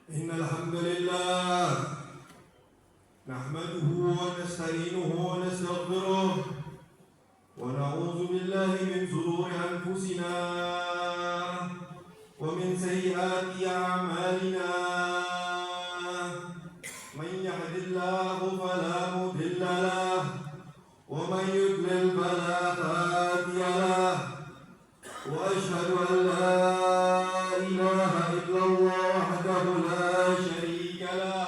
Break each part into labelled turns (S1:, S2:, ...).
S1: إن الحمد لله نحمده ونستعينه ونستغفره ونعوذ بالله من شرور أنفسنا ومن سيئات أعمالنا من يهد الله فلا مضل له ومن يضلل فلا هادي له وأشهد أن لا إله إلا الله وحده لا شريك له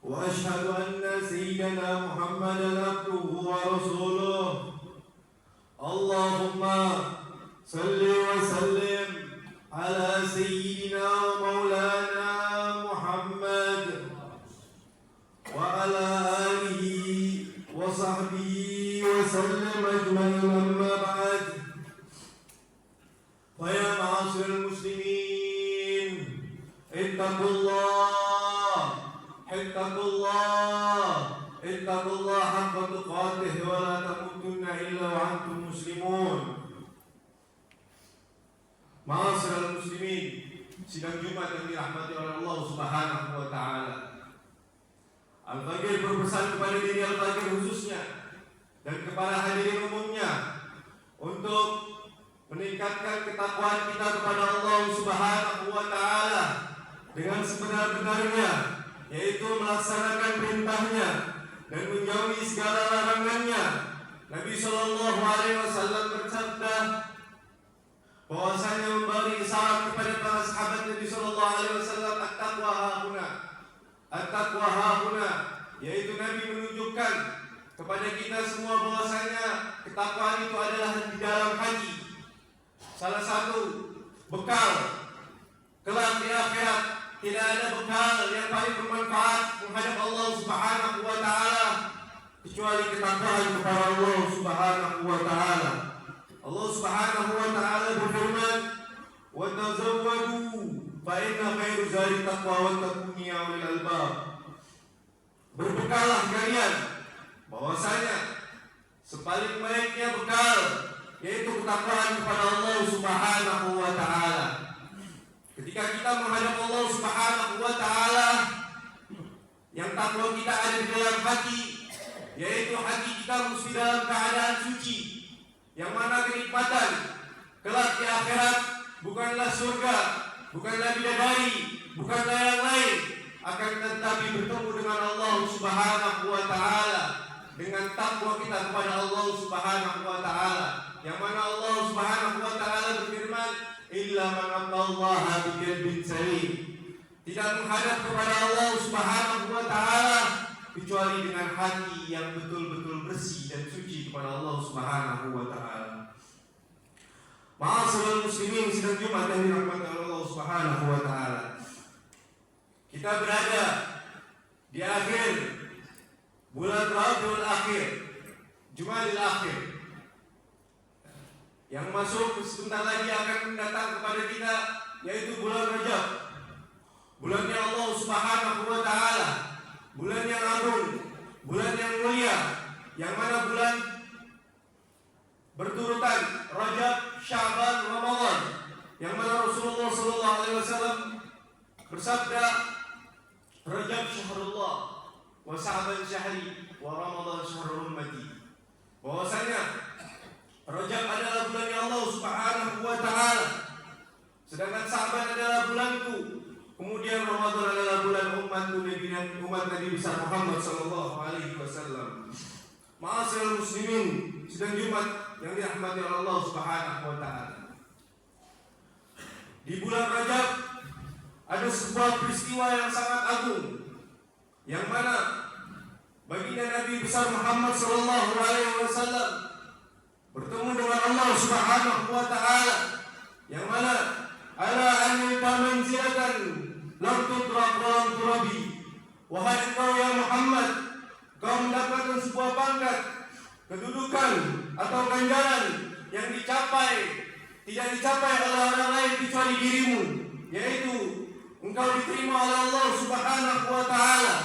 S1: وأشهد أن سيدنا محمدا عبده ورسوله اللهم صل وسلم على سيدنا ومولانا محمد وعلى آله وصحبه وسلم أجمعين أما بعد فيا معاشر المسلمين اتقوا الله حق تقاته ولا تموتن إلا وأنتم مسلمون. Ma'asyiral muslimin, sidang Jumat yang dirahmati oleh Allah Subhanahu wa taala. Al-Fajr berpesan kepada diri Al-Fajr khususnya dan kepada hadirin umumnya untuk meningkatkan ketakwaan kita kepada Allah Subhanahu wa taala dengan sebenar-benarnya, yaitu melaksanakan perintahnya dan menjauhi segala larangannya. Nabi sallallahu alaihi wasallam bersabda bahwasanya memberi isyarat kepada para sahabat Nabi sallallahu alaihi wasallam, at-taqwa hahuna, yaitu Nabi menunjukkan kepada kita semua bahwasanya ketakwaan itu adalah di dalam hati. Salah satu bekal kelak di akhirat, tidak ada bekal yang paling bermanfaat menghadap Allah Subhanahu wa taala kecuali ketakwaan kepada Allah Subhanahu wa taala. Allah Subhanahu wa taala berfirman, "Wa tazawwadu fa inna khairu zadi taqwa wa taqun ya ulil albab." Berbekallah kalian, bahwasanya sepaling baiknya bekal yaitu ketakwaan kepada Allah Subhanahu wa taala. Ketika kita menghadap Allah Subhanahu wa taala, yang takwa kita ada di dalam hati, yaitu hati kita mesti dalam keadaan suci, yang mana kenikmatan kelak di akhirat bukanlah surga, bukanlah bidadari, bukanlah yang lain, akan tetapi bertemu dengan Allah Subhanahu wa taala dengan takwa kita kepada Allah Subhanahu wa taala, yang mana Allah Subhanahu wa taala berfirman, illa man atallaha biqalbin salim, tidak menghadap kepada Allah Subhanahu wa taala kecuali dengan hati yang betul-betul bersih dan suci kepada Allah Subhanahu wa taala. Ma'asyiral muslimin, sidang Jumat yang dirahmati oleh Allah Subhanahu wa taala. Kita berada di akhir bulan Rabiul Akhir, Jumadil Akhir, yang masuk sebentar lagi akan datang kepada kita, yaitu bulan Rajab, bulannya Allah Subhanahu wa taala, bulan yang agung, bulan yang mulia, yang mana bulan berturutan Rajab, Sya'ban, Ramadan, yang mana Rasulullah sallallahu alaihi wasallam bersabda, Rajab syahrullah wa Sya'ban syahri wa Ramadan syahrul ummati, bahwasanya Rajab adalah bulannya Allah Subhanahu wa taala, sedangkan Sya'ban adalah bulanku, kemudian Ramadan adalah bulan umat Nabi besar Muhammad sallallahu alaihi wasallam. Ma'asyiral muslimin, sidang Jumat yang dirahmati oleh Allah Subhanahu wa taala. Di bulan Rajab ada sebuah peristiwa yang sangat agung, yang mana baginda Nabi besar Muhammad sallallahu alaihi wasallam bertemu dengan Allah Subhanahu wa taala, yang mana ala anita manzilatan lam tudrak wa lam turabi, wahai engkau ya Muhammad, kau mendapatkan sebuah pangkat, kedudukan atau ganjaran yang tidak dicapai oleh orang lain kecuali dirimu, yaitu engkau diterima oleh Allah Subhanahu wa taala.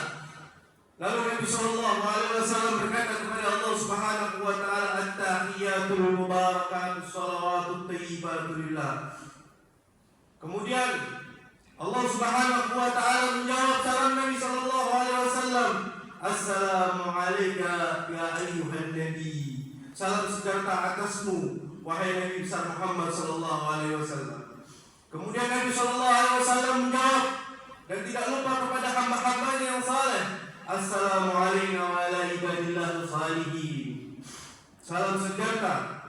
S1: Lalu Nabi sallallahu alaihi wasallam berkata kepada Allah Subhanahu wa taala, at-tahiyatul mubarakatus shalawatut thayyibatu lillah. Kemudian Allah Subhanahu wa taala menjawab salam Nabi sallallahu alaihi wasallam, "Assalamu alayka ya ayyuhan nabi." Salam sejahtera atasmu wahai Nabi besar Muhammad sallallahu alaihi wasallam. Kemudian Nabi sallallahu alaihi wasallam menjawab dan tidak lupa kepada hamba-hambanya yang saleh, "Assalamu alayna wa ala ibadillah salihin." Salam sejahtera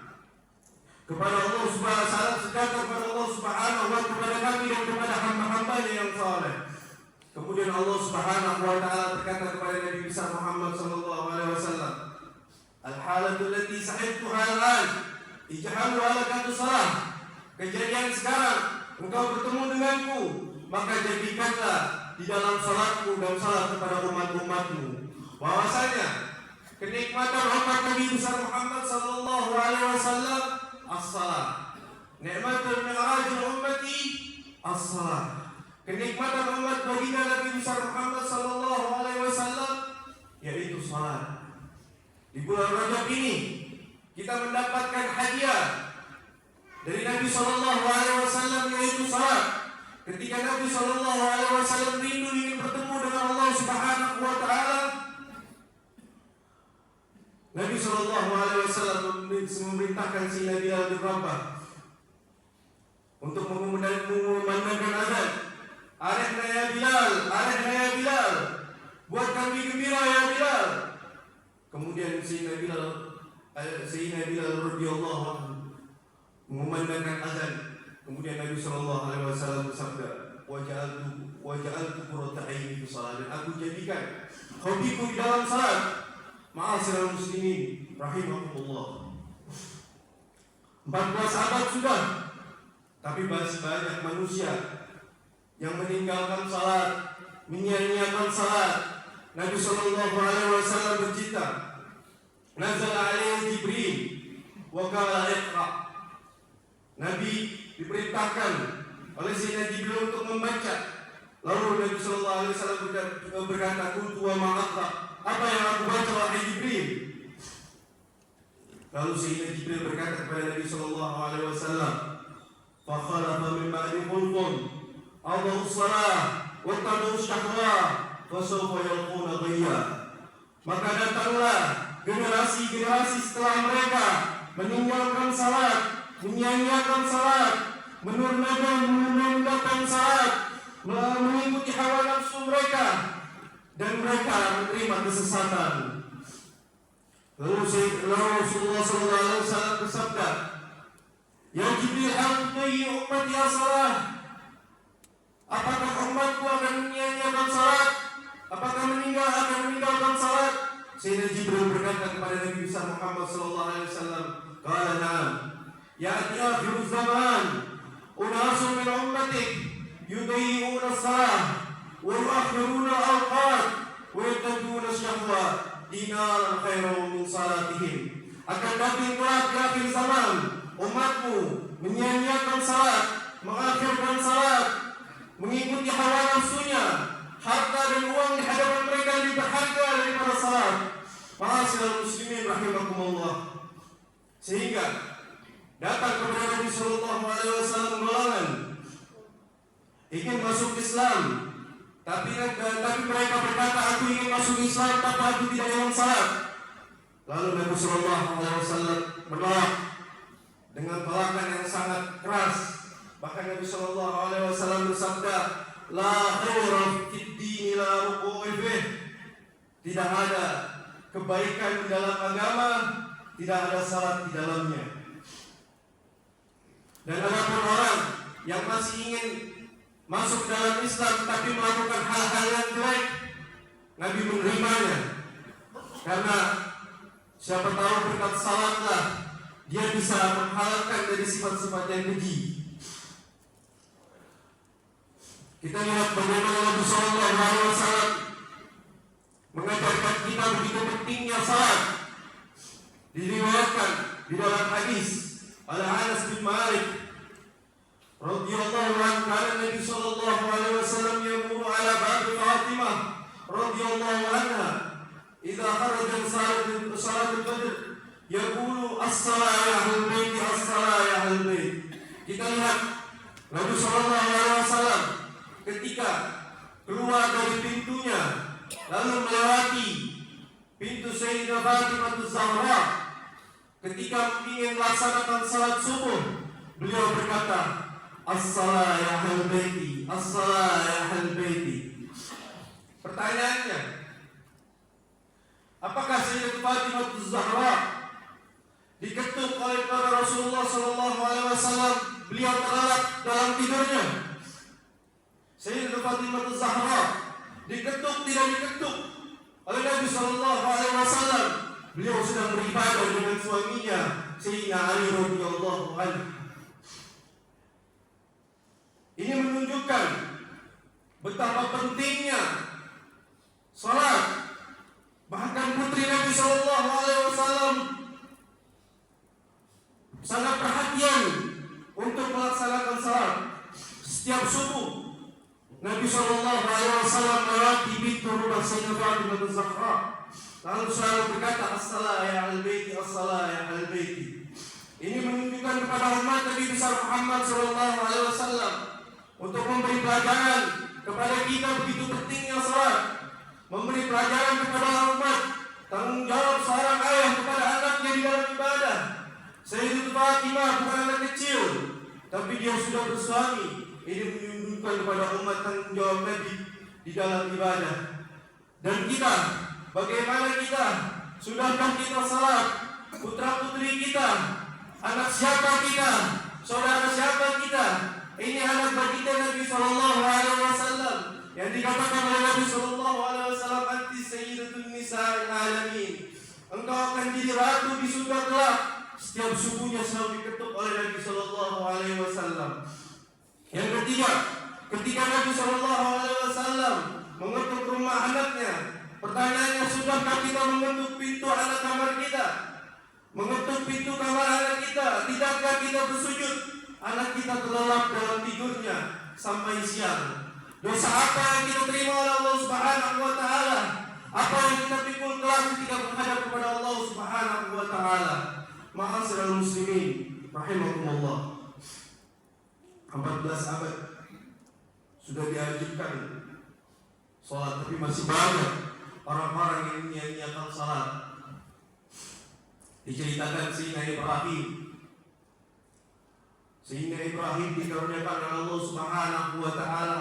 S1: kepada Allah Subhanahu salam sejahtera kepada Allah Subhanahu wa kepada kami dan kepada hamba-hambanya yang saleh. Kemudian Allah Subhanahu wa taala berkata kepada Nabi besar Muhammad sallallahu alaihi wasallam, "Al-halatu allati sahibtuha al-an ij'alhu ala qadri salah." Kejadian sekarang engkau bertemu denganku, maka jadikanlah di dalam salatmu dan salat kepada umat-umatmu. Bahwasanya kenikmatan rahmat Nabi besar Muhammad sallallahu alaihi wasallam as-salat. Nikmatul mi'rajul ummati as-salat. Kenikmatan umat baginda Nabi besar Muhammad sallallahu alaihi wasallam yaitu salat. Di bulan Rajab ini kita mendapatkan hadiah dari Nabi sallallahu alaihi wasallam yaitu salat. Ketika Nabi sallallahu alaihi wasallam rindu ingin bertemu dengan Allah Subhanahu wa taala, Nabi sallallahu alaihi wasallam memerintahkan Sayyidina Bilal bin Rabah untuk mengumandangkan azan. "Arihna ya Bilal, arihna ya Bilal. Buat kami gembira ya Bilal." Kemudian Sayyidina Bilal radhiyallahu anhu mengumandangkan azan. Kemudian Nabi sallallahu alaihi wasallam bersabda, "Waja'altu qurrata 'aini fi shalah." Dan aku jadikan hobiku di dalam salat. Ma'asyiral muslimin rahimakumullah. 14 abad sudah, tapi masih banyak manusia yang meninggalkan salat, menyia-nyiakan salat. Nabi sallallahu alaihi wasallam bercerita, "Nazala alaihi Jibril wa qala iqra." Nabi diperintahkan oleh Sayyidina Jibril untuk membaca. Lalu Nabi sallallahu alaihi wasallam berkata, "Qultu wa ma aqra." Apa yang aku baca wahai Jibril? Lalu Sayyidina Jibril berkata kepada Nabi sallallahu alaihi wasallam, "Fa khalafa min ba'di khulqun adaa'u shalah wa tabu'u syahwah fa sawfa yalquna ghayya." Maka datanglah generasi-generasi setelah mereka meninggalkan salat, menyia-nyiakan salat, menunda-nundakan salat, mengikuti hawa nafsu mereka, dan mereka menerima kesesatan. Lalu Rasulullah SAW bersabda, "Ya Jibril, antui ummati as-salah." Apakah umatku akan menyia-nyiakan salat? Apakah akan meninggalkan salat? Sayyidina Jibril berkata kepada Nabi Muhammad SAW, "Qala na'am. Ya'ti akhiruz zaman, unasun min ummatik yudayyi'una as-salah wa yu'akhiruna al-awqat wa yattabi'una syahwat dinaran khairan min salatihim." Akan datang kelak di akhir zaman, umatmu menyia-nyiakan salat, mengakhirkan salat, mengikuti hawa nafsunya, harta dan uang di hadapan mereka lebih berharga daripada salat. Ma'asyiral muslimin rahimakumullah. Sehingga datang kepada Nabi sallallahu alaihi wasallam golongan ingin masuk Islam, tapi mereka berkata, "Aku ingin masuk Islam tapi aku tidak ingin salat." Lalu Nabi sallallahu alaihi wasallam menolak dengan tolakan yang sangat keras. Bahkan Nabi sallallahu alaihi wasallam bersabda, "La khaira fid din la ruku'i fih." Tidak ada kebaikan di dalam agama, tidak ada salat di dalamnya. Dan adapun orang yang masih ingin masuk dalam Islam tapi melakukan hal-hal yang jelek, Nabi menerimanya. Karena siapa tahu berkat salatlah dia bisa menghalalkan dari sifat-sifat yang keji. Kita lihat bagaimana Nabi sallallahu alaihi wasallam mengajarkan kita begitu pentingnya salat. Diriwayatkan di dalam hadis oleh Anas bin Malik radhiyallahu anhu, kana Nabi sallallahu alaihi wasallam yamuru ala bab Fatimah radhiyallahu anha idza kharaja salat al-fajr yaqulu as-salah ya ahlul bait, as-salah ya ahlul bait. Kita lihat Nabi sallallahu alaihi wasallam keluar dari pintunya, lalu melewati pintu Sayyidah Fatimah Az-Zahra. Ketika ingin melaksanakan salat subuh, beliau berkata, "As-salah ya ahlal baiti, as-salah ya ahlal baiti." Pertanyaannya, apakah Sayyidah Fatimah Az-Zahra diketuk oleh para Rasulullah SAW, beliau terlelap dalam tidurnya? Sayyidah Fatimah Az-Zahra diketuk tidak diketuk oleh Nabi SAW, beliau sedang beribadah dengan suaminya Sayyidina Ali radhiyallahu anhu. Ini menunjukkan betapa pentingnya salat. Bahkan putri Nabi SAW sangat perhatian untuk melaksanakan salat. Setiap subuh Nabi SAW melewati pintu rumah Sayyidah Fatimah Az-Zahra, lalu selalu berkata, "As-salah ya al-baiti, as-salah ya al-baiti." Ini menunjukkan kepada umat Nabi besar Muhammad SAW untuk memberi pelajaran kepada kita begitu pentingnya salat, memberi pelajaran kepada umat tanggung jawab seorang ayah kepada anaknya di dalam ibadah. Sayyidah Fatimah bukan anak kecil, tapi dia sudah bersuami. Ini menunjukkan kepada umat tanggung jawab Nabi di dalam ibadah. Dan kita, bagaimana kita? Sudahkah kita salat? Putra putri kita, anak siapa kita, saudara siapa kita? Ini anak baginda Nabi SAW yang dikatakan oleh Nabi SAW, "Anti sayyidatun nisa'il alamin." Engkau akan jadi ratu di surga kelak. Setiap subuhnya selalu diketuk oleh Nabi SAW. Yang ketiga, ketika Nabi SAW mengetuk rumah anaknya, pertanyaannya, sudahkah kita mengetuk pintu anak kamar kita? Mengetuk pintu kamar anak kita? Tidakkah kita bersujud? Anak kita terlelap dalam tidurnya sampai siang. Dosa apa yang kita terima oleh Allah Subhanahu wa Ta'ala? Apa yang kita pikul kelak ketika menghadap kepada Allah Subhanahu wa Ta'ala? Ma'asyiral muslimin rahimakumullah. 14 abad sudah diajarkan salat, tapi masih banyak orang-orang yang menyia-nyiakan salat. Diceritakan Sayyidina Ibrahim dikaruniakan oleh Allah Subhanahu wa Ta'ala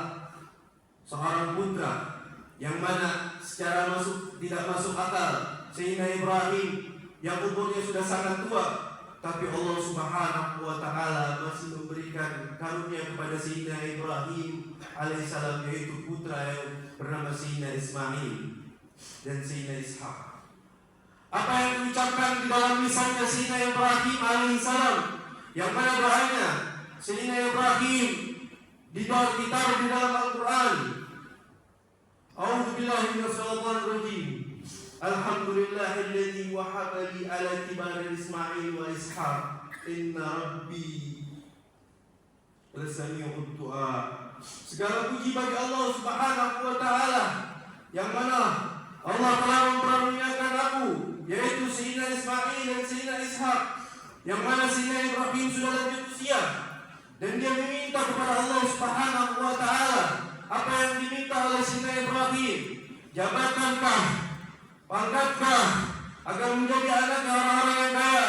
S1: seorang putra yang mana secara tidak masuk akal. Sayyidina Ibrahim yang umurnya sudah sangat tua, tapi Allah Subhanahu wa Ta'ala masih memberikan karunia kepada Sayyidina Ibrahim alaihissalam, yaitu putra yang bernama Sayyidina Ismail dan Sayyidina Ishaq. Apa yang diucapkan di dalam lisannya Sayyidina Ibrahim alaihissalam, yang mana doanya Sayyidina Ibrahim ditaruh di dalam Al-Quran. A'udzu billahi minasyaitonir rajim. Alhamdulillahilladzi wahaba li ala kibari Ismail wa Ishaq. Inna rabbi lasami'ud du'a. Segala puji bagi Allah Subhanahu wa Ta'ala, yang mana Allah telah memperkaruniakan aku, yaitu Sayyidina Ismail dan Sayyidina Ishaq, yang mana Sayyidina Ibrahim sudah lanjut usia, dan dia meminta kepada Allah Subhanahu wa Ta'ala. Apa yang diminta oleh Sayyidina Ibrahim? Jabatankah, pangkatkah, agar menjadi anak orang-orang yang kaya?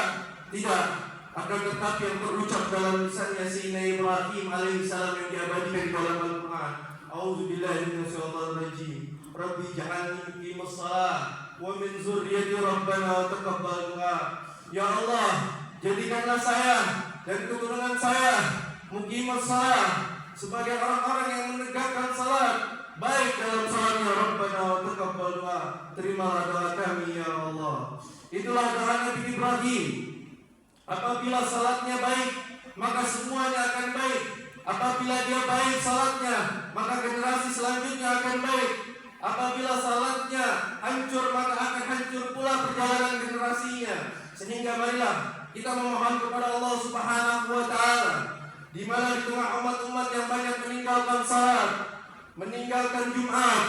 S1: Tidak, akan tetapi yang terucap dalam lisannya Sayyidina Ibrahim alaihissalam yang diabadikan di dalam Al-Quran. A'udzu billahi minasyaitonir rajim. Rabbi ja'alni muqimas shalah wa min dzurriyyati rabbana wa taqabbal du'a. Ya Allah, jadikanlah saya dan keturunan saya muqimas shalah, sebagai orang-orang yang menegakkan salat, baik dalam salatnya Rabbana wa taqabbal du'a. Terimalah doa kami ya Allah. Itulah doa Nabi Ibrahim. Apabila salatnya baik, maka semuanya akan baik. Apabila dia baik salatnya, maka generasi selanjutnya akan baik. Apabila salatnya hancur, maka akan hancur pula perjalanan generasinya. Sehingga marilah kita memohon kepada Allah Subhanahu wa Ta'ala, di mana di tengah umat-umat yang banyak meninggalkan salat, meninggalkan Jumat,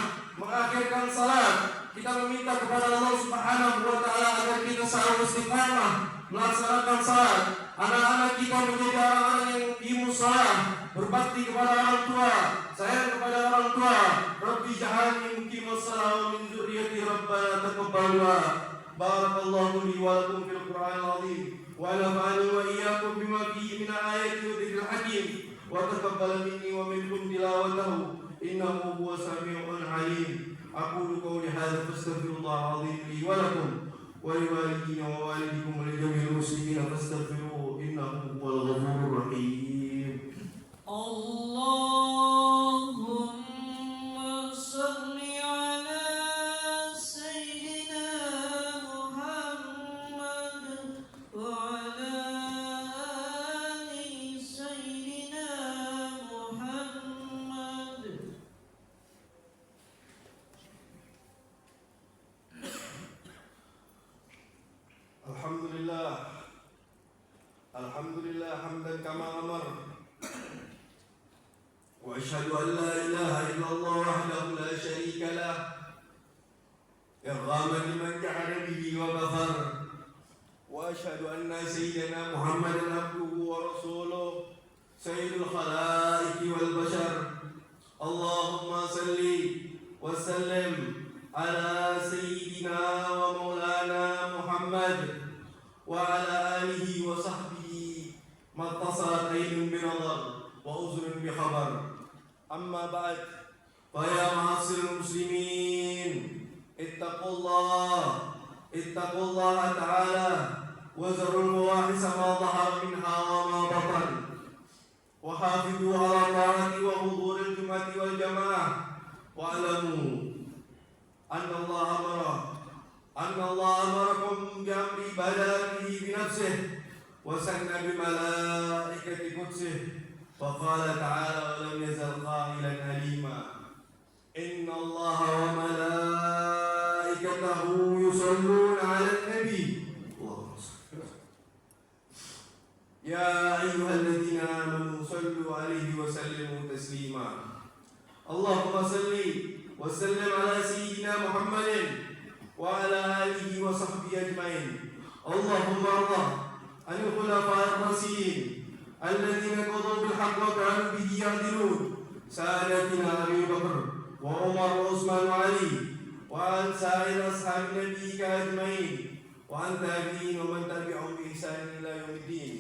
S1: mengakhirkan salat, kita meminta kepada Allah Subhanahu wa Ta'ala agar kita selalu istiqamah melaksanakan salat. Anak-anak kita menjadi orang-orang yang muqimus shalah, berbakti kepada orang tua, sayang kepada orang tua. اجعلني مقيم الصلاة ومن ذريتي ربنا تقبل دعاء. بارك الله لي ولكم في القرآن العظيم ونفعني وإياكم بما فيه من آيات وذكر الحكيم وتقبل مني ومنكم تلاوته إنه هو السميع العليم. أقول قولي هذا فاستغفر الله العظيم لي ولكم ولوالدينا ووالدكم ولجميع المسلمين فاستغفروه إنه هو الغفور الرحيم.
S2: اللهم صل على سيدنا محمد وعلى آل سيدنا محمد.
S1: الحمد لله حمدا كما أمر، وأشهد أن لا إله إلا الله وحده لا شريك له إرغاما لمن جحد به وكفر، وأشهد أن سيدنا محمدا عبده ورسوله سيد الخلائق والبشر. اللهم صل وسلم على سيدنا ومولانا محمد وعلى آله وصحبه ما اتصلت عين بنظر وأذن بخبر. أما بعد، فيا معاشر المسلمين اتقوا الله تعالى وذروا الفواحش ما ظهر منها وما بطن، وحافظوا على الطاعة وحضور الجمعة والجماعة، واعلموا أن الله أمركم بأمر بدأته بنفسه وسن بملائكة قدسه، فقال تعالى ولم يزل قائلا عليما إن الله وملائكته يصلون على النبي يا أيها الذين آمنوا صلوا عليه وسلموا تسليما. اللهم صل وسلم على سيدنا محمد وعلى آله وصحبه أجمعين. اللهم ارضى عن الخلفاء الراشدين الذين قضوا بالحق وكانوا به يعدلون، سادتنا أبي بكر وعمر وعثمان وعلي، وعن سائر أصحاب نبيك أجمعين، وعن تابعين ومن تبعهم بإحسان إلى يوم الدين.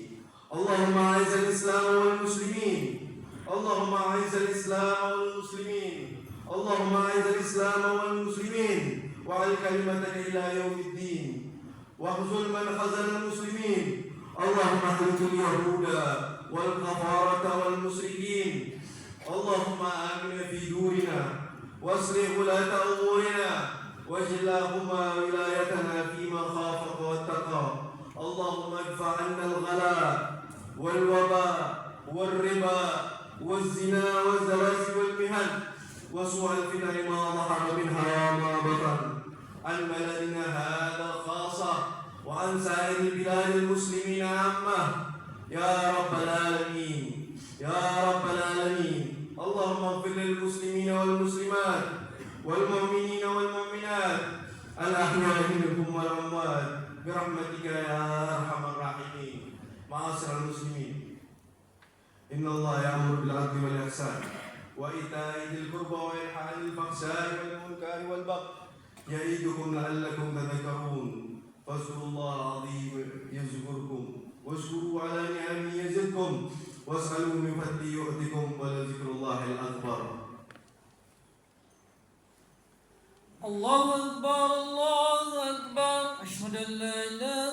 S1: اللهم أعز الإسلام والمسلمين، اللهم أعز الإسلام والمسلمين، اللهم أعز الإسلام والمسلمين، وعلى كلمتك إلى يوم الدين، واخذل من خذل المسلمين. اللهم اهلك اليهود والكفارة والمشركين. اللهم آمنا في دورنا واصلح ولاة أمورنا واجعل اللهم ولايتنا فيما خافك واتقى. اللهم ادفع عنا الغلاء والوباء والربا والزنا والزلازل والمهن وسوء الفتن ما ظهر منها وما بطن عن بلدنا هذا خاصة وعن سائر البلاد المسلمين عامة يا رب العالمين يا رب العالمين. اللهم اغفر للمسلمين والمسلمات والمؤمنين والمؤمنات الأحياء منكم والأموات برحمتك يا أرحم الراحمين. معاشر المسلمين، إن الله يأمر بالعدل والإحسان وإيتاء ذي القربى وينهى عن الفحشاء والمنكر والبغي يعظكم لعلكم تذكرون. فاذكروا الله العظيم يذكركم واشكروا على نعمه يزدكم واسألوا من فضله يؤتكم ولذكر الله الأكبر.
S2: الله أكبر الله أكبر. أشهد أن لا إله